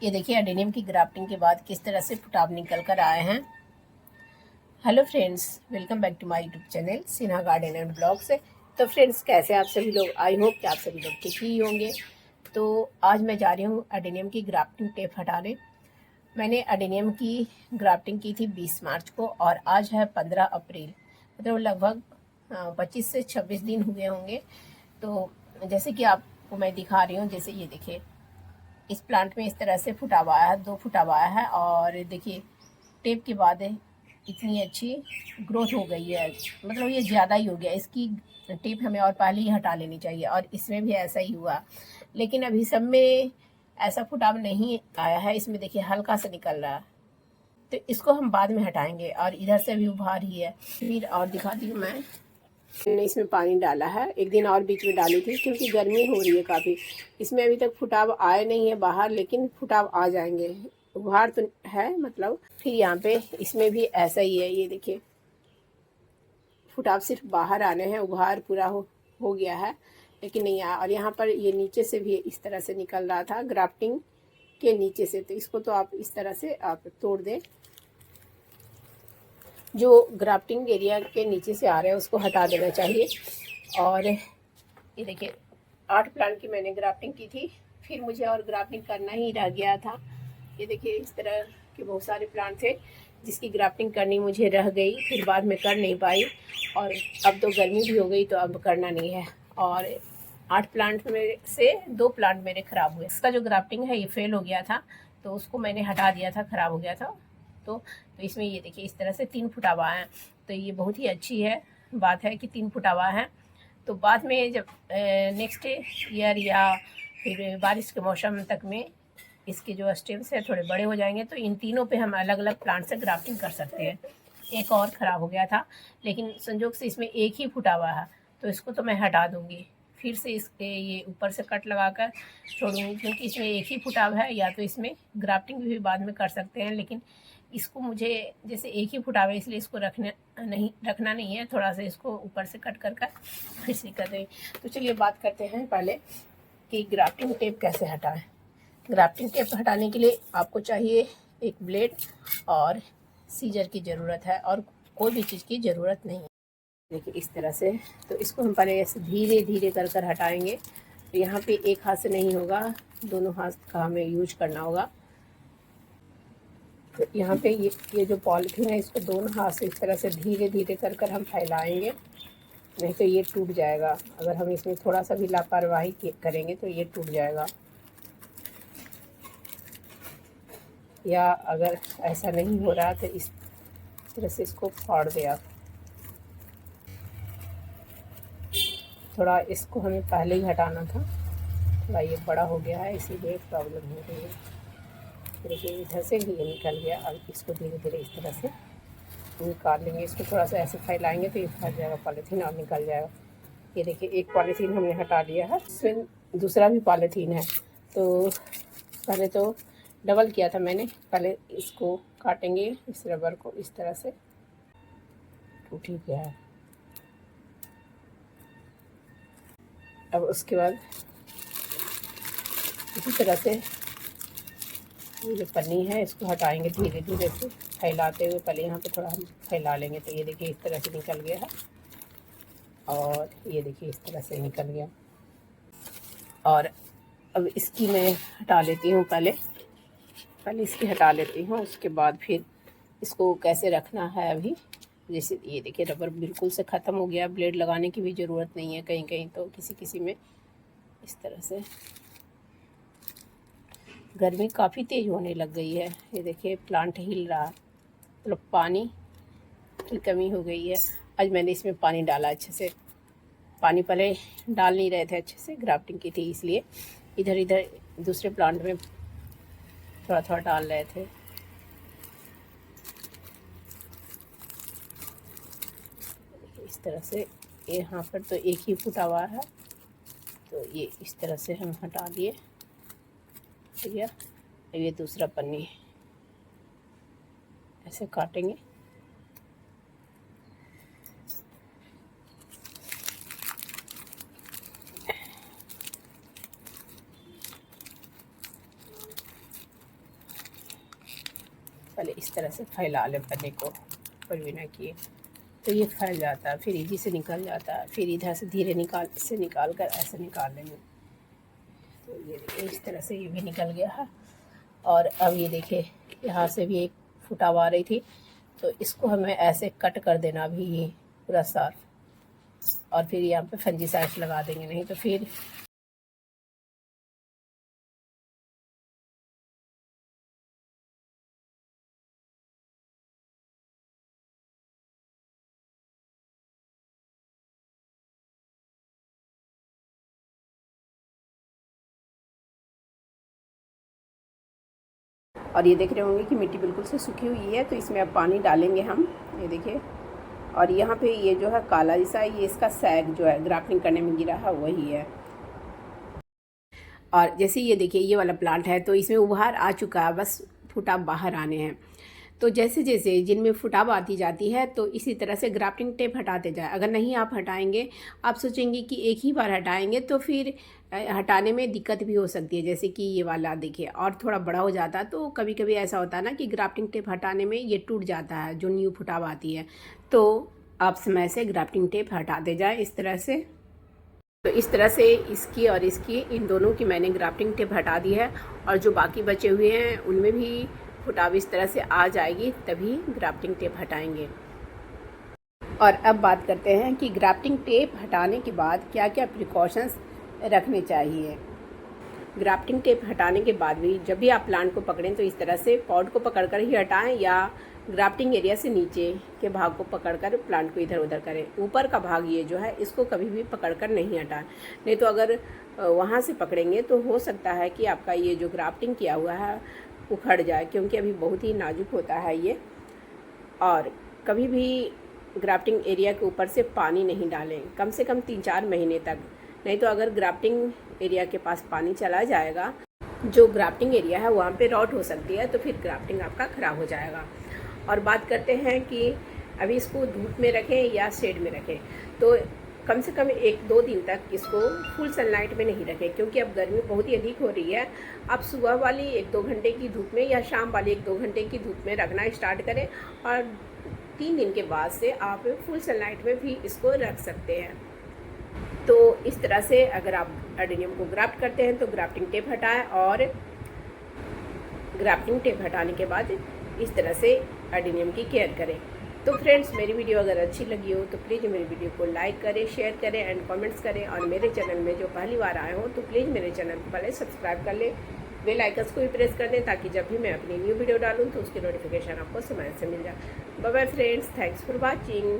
ये देखिए एडेनियम की ग्राफ्टिंग के बाद किस तरह से फुटाव निकल कर आए हैं। Hello friends, welcome back to my YouTube channel Sinha garden and blog से। तो फ्रेंड्स, कैसे आप सभी लोग? आई होप कि आप सभी लोग ठीक ही होंगे। तो आज मैं जा रही हूँ एडेनियम की ग्राफ्टिंग टेप हटाने। मैंने एडेनियम की ग्राफ्टिंग की थी 20 मार्च को और आज है 15 अप्रैल, मतलब लगभग 25 से 26 दिन हुए होंगे। तो जैसे कि आपको मैं दिखा रही हूँ, जैसे ये देखिए इस प्लांट में इस तरह से फुटावा आया है, 2 फुटावा आया है और देखिए टेप के बाद इतनी अच्छी ग्रोथ हो गई है, मतलब ये ज़्यादा ही हो गया। इसकी टेप हमें और पहले ही हटा लेनी चाहिए और इसमें भी ऐसा ही हुआ, लेकिन अभी सब में ऐसा फुटाव नहीं आया है। इसमें देखिए हल्का सा निकल रहा है, तो इसको हम बाद में हटाएंगे। और इधर से भी उभार ही है। फिर और दिखाती हूँ मैंने इसमें पानी डाला है, एक दिन और बीच में डाली थी क्योंकि गर्मी हो रही है काफ़ी। इसमें अभी तक फुटाव आए नहीं है बाहर, लेकिन फुटाव आ जाएंगे। उभार तो है मतलब। फिर यहाँ पे इसमें भी ऐसा ही है, ये देखिए फुटाव सिर्फ बाहर आने हैं, उभार पूरा हो गया है लेकिन नहीं आया। और यहाँ पर ये नीचे से भी इस तरह से निकल रहा था, ग्राफ्टिंग के नीचे से। तो इसको तो आप इस तरह से आप तोड़ दें, जो ग्राफ्टिंग एरिया के नीचे से आ रहे हैं उसको हटा देना चाहिए। और ये देखिए 8 प्लांट की मैंने ग्राफ्टिंग की थी, फिर मुझे और ग्राफ्टिंग करना ही रह गया था। ये देखिए इस तरह के बहुत सारे प्लांट थे जिसकी ग्राफ्टिंग करनी मुझे रह गई, फिर बाद में कर नहीं पाई। और अब तो गर्मी भी हो गई तो अब करना नहीं है। और 8 प्लांट में से 2 प्लांट मेरे ख़राब हुए। इसका जो ग्राफ्टिंग है ये फेल हो गया था, तो उसको मैंने हटा दिया था, ख़राब हो गया था। तो इसमें ये देखिए इस तरह से 3 फुटावा हैं। तो ये बहुत ही अच्छी है बात है कि 3 फुटावा हैं। तो बाद में जब नेक्स्ट ईयर या फिर बारिश के मौसम तक में इसके जो स्टेम्स है थोड़े बड़े हो जाएंगे, तो इन तीनों पे हम अलग अलग प्लांट से ग्राफ्टिंग कर सकते हैं। एक और ख़राब हो गया था, लेकिन संजोग से इसमें एक ही फुटा हुआ है, तो इसको तो मैं हटा दूँगी। फिर से इसके ये ऊपर से कट लगाकर छोड़ूँगी, क्योंकि इसमें एक ही फुटाव है। या तो इसमें ग्राफ्टिंग भी बाद में कर सकते हैं, लेकिन इसको मुझे जैसे एक ही फुटाव है इसलिए इसको रखना नहीं है। थोड़ा सा इसको ऊपर से कट कर फिर से कर दें। तो चलिए बात करते हैं पहले कि ग्राफ्टिंग टेप कैसे हटाएं। ग्राफ्टिंग टेप हटाने के लिए आपको चाहिए एक ब्लेड और सीजर की ज़रूरत है, और कोई भी चीज़ की ज़रूरत नहीं है। देखिए इस तरह से। तो इसको हम पहले ऐसे धीरे धीरे कर हटाएंगे। तो यहाँ पे एक हाथ से नहीं होगा, दोनों हाथ का हमें यूज करना होगा। तो यहाँ पे ये जो पॉलीथीन है इसको दोनों हाथ से इस तरह से धीरे धीरे कर हम फैलाएंगे, नहीं तो ये टूट जाएगा। अगर हम इसमें थोड़ा सा भी लापरवाही करेंगे तो ये टूट जाएगा। या अगर ऐसा नहीं हो रहा तो इस तरह से इसको फाड़ दे आप। थोड़ा इसको हमें पहले ही हटाना था, थोड़ा ये बड़ा हो गया है इसीलिए प्रॉब्लम हो रही है। देखिए इधर से ये निकल गया। अब इसको धीरे धीरे इस तरह से निकाल लेंगे। इसको थोड़ा सा ऐसे फैलाएंगे तो ये फट जाएगा पॉलीथीन और निकल जाएगा। ये देखिए एक पॉलीथीन हमने हटा लिया है, इसमें दूसरा भी पॉलीथीन है। तो पहले तो डबल किया था मैंने। पहले इसको काटेंगे, इस रबर को इस तरह से। टूट ही गया है। अब उसके बाद इसी तरह से ये जो पन्नी है इसको हटाएंगे धीरे धीरे से फैलाते हुए। पहले यहाँ पे थोड़ा हम फैला लेंगे। तो ये देखिए इस तरह से निकल गया है, और ये देखिए इस तरह से निकल गया। और अब इसकी मैं हटा लेती हूँ, पहले इसकी हटा लेती हूँ, उसके बाद फिर इसको कैसे रखना है। अभी जैसे ये देखिए रबर बिल्कुल से ख़त्म हो गया, ब्लेड लगाने की भी ज़रूरत नहीं है कहीं कहीं, तो किसी में इस तरह से। गर्मी काफ़ी तेज़ होने लग गई है। ये देखिए प्लांट हिल रहा है, मतलब पानी की कमी हो गई है। आज मैंने इसमें पानी डाला अच्छे से। पानी पहले डाल नहीं रहे थे अच्छे से, ग्राफ्टिंग की थी इसलिए इधर इधर दूसरे प्लांट में थोड़ा थोड़ा डाल रहे थे। इस तरह से यहाँ पर तो एक ही फुटा हुआ है, तो ये इस तरह से हम हटा दिए। ठीक है, ये दूसरा पन्नी ऐसे काटेंगे। पहले इस तरह से फैला लें पन्ने को ऊपर बिना किए, तो ये फैल जाता है, फिर इजी से निकल जाता है। फिर इधर से धीरे निकाल कर ऐसे निकाल लेंगे। तो ये देखिए इस तरह से ये भी निकल गया है। और अब ये देखिए यहाँ से भी एक फुटाव आ रही थी, तो इसको हमें ऐसे कट कर देना भी पूरा साफ, और फिर यहाँ पे फंजीसाइड लगा देंगे, नहीं तो फिर और ये देख रहे होंगे कि मिट्टी बिल्कुल से सूखी हुई है, तो इसमें अब पानी डालेंगे हम। ये देखिए, और यहाँ पे ये जो है काला जैसा, ये इसका सैग जो है ग्राफ्टिंग करने में गिरा है वही है। और जैसे ये देखिए ये वाला प्लांट है, तो इसमें उभार आ चुका है, बस फुटाव बाहर आने हैं। तो जैसे जैसे जिनमें फुटाव आती जाती है, तो इसी तरह से ग्राफ्टिंग टेप हटाते जाए। अगर नहीं आप हटाएंगे, आप सोचेंगे कि एक ही बार हटाएंगे, तो फिर हटाने में दिक्कत भी हो सकती है। जैसे कि ये वाला देखिए और थोड़ा बड़ा हो जाता है, तो कभी कभी ऐसा होता है ना कि ग्राफ्टिंग टेप हटाने में ये टूट जाता है, जो न्यू फुटाव आती है। तो आप समय से ग्राफ्टिंग टेप हटाते जाए इस तरह से। तो इस तरह से इसकी और इसकी, इन दोनों की मैंने ग्राफ्टिंग टेप हटा दी है, और जो बाकी बचे हुए हैं उनमें भी फुटाव इस तरह से आ जाएगी, तभी ग्राफ्टिंग टेप हटाएंगे। और अब बात करते हैं कि ग्राफ्टिंग टेप हटाने के बाद क्या क्या प्रिकॉशंस रखने चाहिए। ग्राफ्टिंग टेप हटाने के बाद भी जब भी आप प्लांट को पकड़ें, तो इस तरह से पॉड को पकड़कर ही हटाएं, या ग्राफ्टिंग एरिया से नीचे के भाग को पकड़कर प्लांट को इधर उधर करें। ऊपर का भाग ये जो है, इसको कभी भी पकड़कर नहीं हटाएं, नहीं तो अगर वहाँ से पकड़ेंगे तो हो सकता है कि आपका ये जो ग्राफ्टिंग किया हुआ है उखड़ जाए, क्योंकि अभी बहुत ही नाजुक होता है ये। और कभी भी ग्राफ्टिंग एरिया के ऊपर से पानी नहीं डालें, कम से कम 3-4 महीने तक, नहीं तो अगर ग्राफ्टिंग एरिया के पास पानी चला जाएगा, जो ग्राफ्टिंग एरिया है वहाँ पे रॉट हो सकती है, तो फिर ग्राफ्टिंग आपका ख़राब हो जाएगा। और बात करते हैं कि अभी इसको धूप में रखें या शेड में रखें, तो कम से कम 1-2 दिन तक इसको फुल सनलाइट में नहीं रखें, क्योंकि अब गर्मी बहुत ही अधिक हो रही है। आप सुबह वाली 1-2 घंटे की धूप में या शाम वाली 1-2 घंटे की धूप में रखना स्टार्ट करें, और 3 दिन के बाद से आप फुल सनलाइट में भी इसको रख सकते हैं। तो इस तरह से अगर आप एडेनियम को ग्राफ्ट करते हैं, तो ग्राफ्टिंग टेप हटाएं, और ग्राफ्टिंग टेप हटाने के बाद इस तरह से एडेनियम की केयर करें। तो फ्रेंड्स, मेरी वीडियो अगर अच्छी लगी हो तो प्लीज़ मेरी वीडियो को लाइक करें, शेयर करें एंड कमेंट्स करें। और मेरे चैनल में जो पहली बार आए हो तो प्लीज़ मेरे चैनल को पहले सब्सक्राइब कर लें, बेल आइकन्स को भी प्रेस कर दें, ताकि जब भी मैं अपनी न्यू वीडियो डालूँ तो उसकी नोटिफिकेशन आपको समय से मिल जाए। Bye bye friends, thanks for watching.